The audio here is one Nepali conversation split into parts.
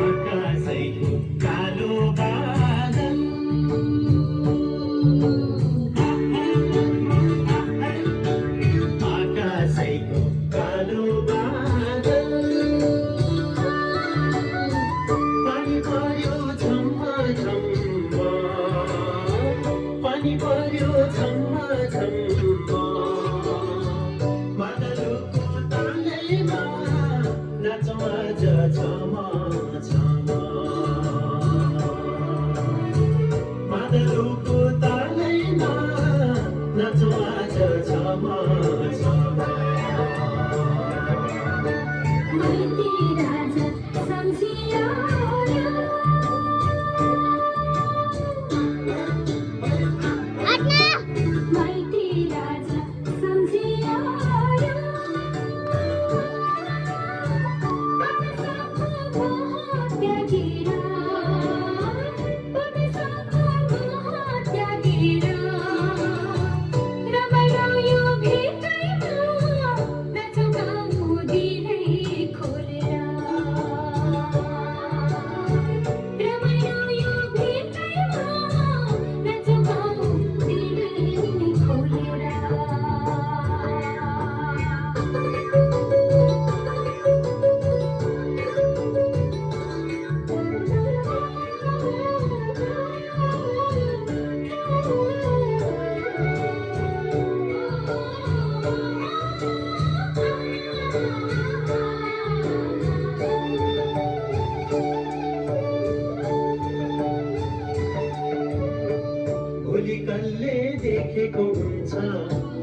आकाशैको कालो बादल आकाशैको कालो बादल पानी पर्यो झम्मा झम्मा पानी पर्यो झम्मा झम्मा बादलको तालैमा नाचौँ आज झमा झमा बादलको तालैमा नाचौँ आज झमा झमा माइती राजा सम्झियो माइती राजा सम्झियो भोलि कसले देखेको हुन्छ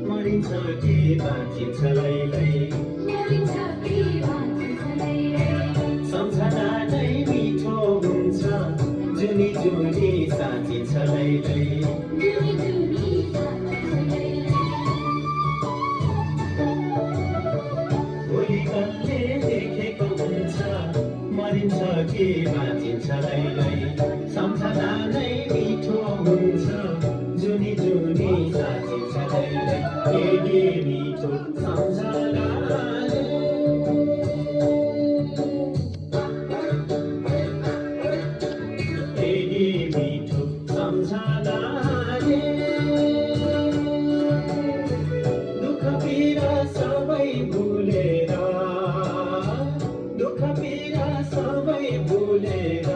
मरिन्छ कि बाँचिन्छ लैलै सम्झना नै मिठो हुन्छ जुनी जुनी साँचिन्छ लैलै भोलि कसले देखेको हुन्छ मरिन्छ कि बाँचिन्छ लैलै सम्झना नै मिठो हुन्छ जुनी जुनी साँचिन्छ लैलै के मिठो सम्झनाले के मिठो सम्झनाले दुःख पीडा सबै भुलेर दुःख पीडा सबै भुलेर